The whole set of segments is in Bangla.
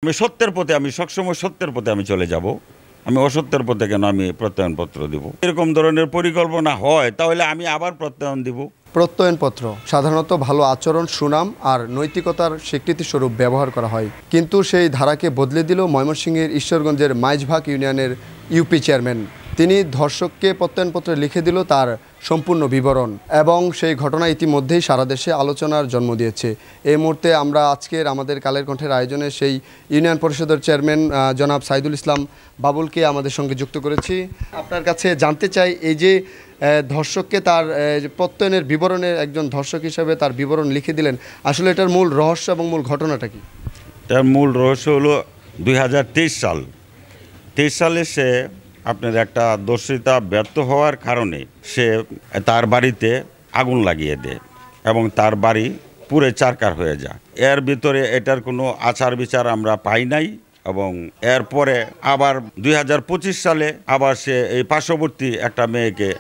আমি সত্যের পথে আমি সবসময় সত্যের পথে আমি চলে যাব। আমি অসত্যের পথে কেন আমি প্রত্যয়নপত্র দিব? এরকম ধরনের পরিকল্পনা হয় তাহলে আমি আবার প্রত্যয়ন দিব। প্রত্যয়নপত্র সাধারণত ভালো আচরণ, সুনাম আর নৈতিকতার স্বীকৃতিস্বরূপ ব্যবহার করা হয়, কিন্তু সেই ধারাকে বদলে দিল ময়মনসিংহের ঈশ্বরগঞ্জের মাইজভাগ ইউনিয়নের ইউপি চেয়ারম্যান। তিনি ধর্ষককে প্রত্যয়নপত্রে লিখে দিল তার সম্পূর্ণ বিবরণ, এবং সেই ঘটনা ইতিমধ্যেই সারা দেশে আলোচনার জন্ম দিয়েছে। এই মুহূর্তে আমরা আজকের আমাদের কালের কণ্ঠের আয়োজনে সেই ইউনিয়ন পরিষদের চেয়ারম্যান জনাব সাইদুল ইসলাম বাবুলকে আমাদের সঙ্গে যুক্ত করেছি। আপনার কাছে জানতে চাই, এই যে ধর্ষককে তার প্রত্যয়নের বিবরণে একজন ধর্ষক হিসাবে তার বিবরণ লিখে দিলেন, আসলে এটার মূল রহস্য এবং মূল ঘটনাটা কি? তার মূল রহস্য হলো 2023 সালে সে আপনার একটা দর্শিতা ব্যর্থ হওয়ার কারণে সে তার বাড়িতে আগুন লাগিয়ে দেয় এবং তার বাড়ি পুরে চারকার হয়ে যায়। এর ভিতরে এটার কোনো আচার বিচার আমরা পাই নাই, এবং এরপরে আবার 2025 সালে আবার সে এই পার্শ্ববর্তী একটা মেয়েকে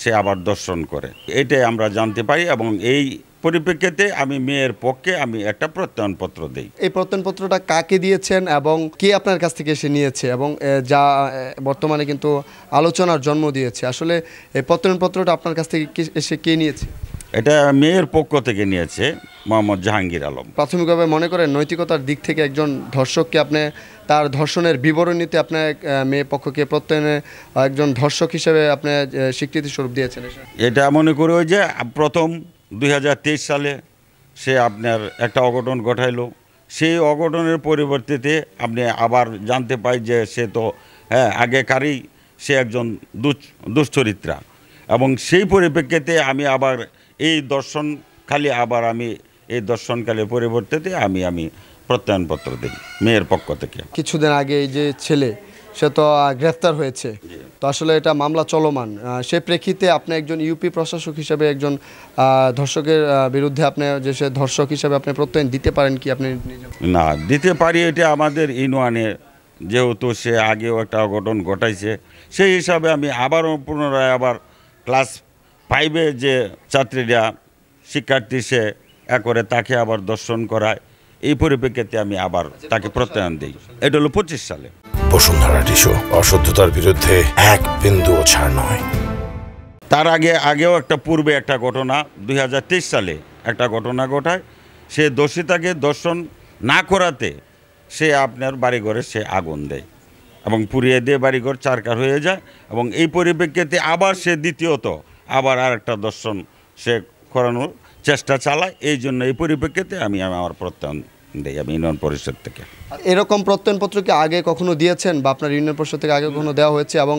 সে আবার দর্শন করে, এটাই আমরা জানতে পারি। এবং এই পরিপ্রেক্ষিতে আমি মেয়ের পক্ষে আমি একটা প্রত্যয়নপত্র দেই। এই প্রত্যয়নপত্রটা কাকে দিয়েছেন এবং কে আপনার কাছ থেকে এসে নিয়েছে, এবং যা বর্তমানে কিন্তু আলোচনার জন্ম দিয়েছে, আসলে এই প্রত্যয়নপত্রটা আপনার কাছ থেকে এসে কে নিয়েছে? এটা মেয়ের পক্ষ থেকে নিয়েছে মোহাম্মদ জাহাঙ্গীর আলম। প্রাথমিকভাবে মনে করেন নৈতিকতার দিক থেকে একজন ধর্ষককে আপনি তার ধর্ষণের বিবরণীতে আপনার মেয়ে পক্ষকে প্রত্যয়নে একজন ধর্ষক হিসেবে আপনি স্বীকৃতি স্বরূপ দিয়েছেন? এটা মনে করি যে প্রথম 2023 সালে সে আপনার একটা অঘটন ঘটাইলো, সেই অঘটনের পরিবর্তিতে আপনি আবার জানতে পাই যে সে তো আগেকারই সে একজন দুশ্চরিত্রা, এবং সেই পরিপ্রেক্ষিতে আমি আবার এই দর্শনকালে আবার আমি এই দর্শনকালের পরিবর্তিতে আমি প্রত্যয়নপত্র দিই মেয়ের পক্ষ থেকে। কিছুদিন আগে এই যে ছেলে সে তো গ্রেফতার হয়েছে, তো আসলে এটা মামলা চলমান, সে প্রেক্ষিতে আপনি একজন ইউপি প্রশাসক হিসেবে একজন ধর্ষকের বিরুদ্ধে আপনি যে সে ধর্ষক হিসেবে আপনি প্রত্যয়ন দিতে পারেন কি? আপনি না দিতে পারি, এটা আমাদের ইউনিয়নে যেহেতু সে আগেও একটা অঘটন ঘটাইছে, সেই হিসাবে আমি আবারও পুনরায় আবার ক্লাস 5-এ যে ছাত্রীরা শিক্ষার্থী সে করে তাকে আবার দর্শন করায়, এই পরিপ্রেক্ষিতে আমি আবার তাকে প্রত্যয়ন দিই। এটা হলো 25 সালে। বসুন্ধরা টিস্যু, অশুদ্ধতার বিরুদ্ধে এক বিন্দুও ছাড় নয়। তার আগেও একটা পূর্বে একটা ঘটনা 2023 সালে একটা ঘটনা ঘটায়, সে দর্শিতাকে দর্শন না করাতে সে আপনার বাড়িঘরে সে আগুন দেয় এবং পুড়িয়ে দিয়ে বাড়িঘর চারকার হয়ে যায়, এবং এই পরিপ্রেক্ষিতে আবার সে দ্বিতীয়ত আবার আর একটা দর্শন সে করানোর চেষ্টা চালায়। এই জন্য এই পরিপ্রেক্ষিতে আমি আমার প্রত্যয়ন দিই আমি ইউনিয়ন পরিষদ থেকে। এরকম প্রত্যয়নপত্র কি আগে কখনো দিয়েছেন বা আপনার ইউনিয়ন পরিষদ থেকে আগে কখনো দেওয়া হয়েছে, এবং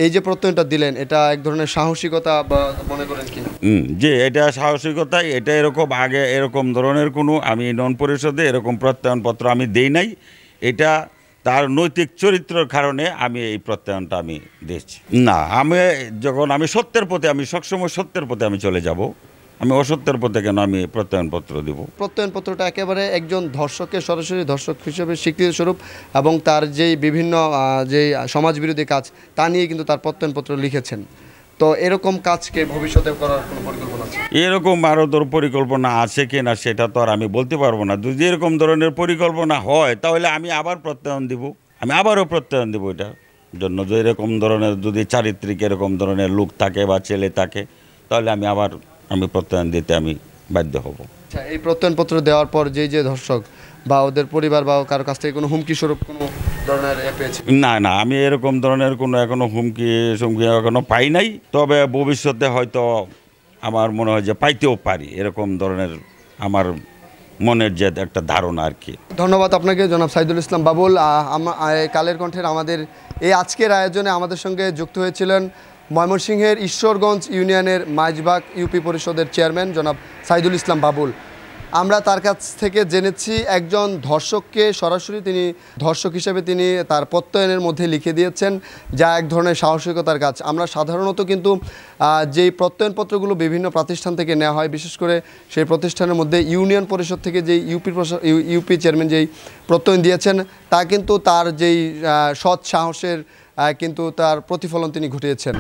এই যে প্রত্যয়নটা দিলেন এটা এক ধরনের সাহসিকতা বা মনে করেন কি? যে এটা সাহসিকতাই, এটা এরকম আগে এরকম ধরনের কোনো আমি ইউনিয়ন পরিষদে এরকম প্রত্যয়নপত্র আমি দেই নাই। এটা তার নৈতিক চরিত্রের কারণে আমি এই প্রত্যয়নটা আমি দিয়েছি। না, আমি সত্যের পথে আমি সবসময় সত্যের পথে আমি চলে যাব। আমি অসত্যের পথে কেন আমি প্রত্যয়নপত্র দিব? প্রত্যয়নপত্রটা একেবারে একজন ধর্ষককে সরাসরি ধর্ষক হিসেবে স্বীকৃতি স্বরূপ, এবং তার যেই বিভিন্ন যে সমাজবিরোধী কাজ তা নিয়ে কিন্তু তার প্রত্যয়নপত্র লিখেছেন। তো এরকম কাজকে ভবিষ্যতে করার কোনো পরিকল্পনা আছে? এরকম আরও পরিকল্পনা আছে কি না সেটা তো আর আমি বলতে পারবো না। যদি এরকম ধরনের পরিকল্পনা হয় তাহলে আমি আবার প্রত্যয়ন দিব, আমি আবারও প্রত্যয়ন দিব। এটার জন্য যে এরকম ধরনের যদি চারিত্রিক এরকম ধরনের লোক থাকে বা ছেলে থাকে, তাহলে আমি প্রত্যয়ন দিতে আমি বাধ্য হব। আচ্ছা, এই প্রত্যয়নপত্র দেওয়ার পর যে ধর্ষক বা ওদের পরিবার বা কারো কাছ থেকে কোনো হুমকি স্বরূপ কোনো ধরনের পেয়েছে? না, আমি এরকম ধরনের কোনো এখনো হুমকি এখনো পাই নাই, তবে ভবিষ্যতে হয়তো আমার মনে হয় যে পাইতেও পারি, এরকম ধরনের আমার মনের যে একটা ধারণা আর কি। ধন্যবাদ আপনাকে জনাব সাইদুল ইসলাম বাবুল। কালের কণ্ঠের আমাদের এই আজকের আয়োজনে আমাদের সঙ্গে যুক্ত হয়েছিলেন ময়মনসিংহের ঈশ্বরগঞ্জ ইউনিয়নের মাইজভাগ ইউপি পরিষদের চেয়ারম্যান জনাব সাইদুল ইসলাম বাবুল। আমরা তার কাছ থেকে জেনেছি একজন ধর্ষককে সরাসরি তিনি ধর্ষক হিসেবে তিনি তার প্রত্যয়নের মধ্যে লিখে দিয়েছেন, যা এক ধরনের সাহসিকতার কাজ। আমরা সাধারণত কিন্তু যেই প্রত্যয়নপত্রগুলো বিভিন্ন প্রতিষ্ঠান থেকে নেওয়া হয়, বিশেষ করে সেই প্রতিষ্ঠানের মধ্যে ইউনিয়ন পরিষদ থেকে যেই ইউপি চেয়ারম্যান যেই প্রত্যয়ন দিয়েছেন, তা কিন্তু তার যেই সৎ সাহসের কিন্তু তার প্রতিফলন তিনি ঘটিয়েছেন।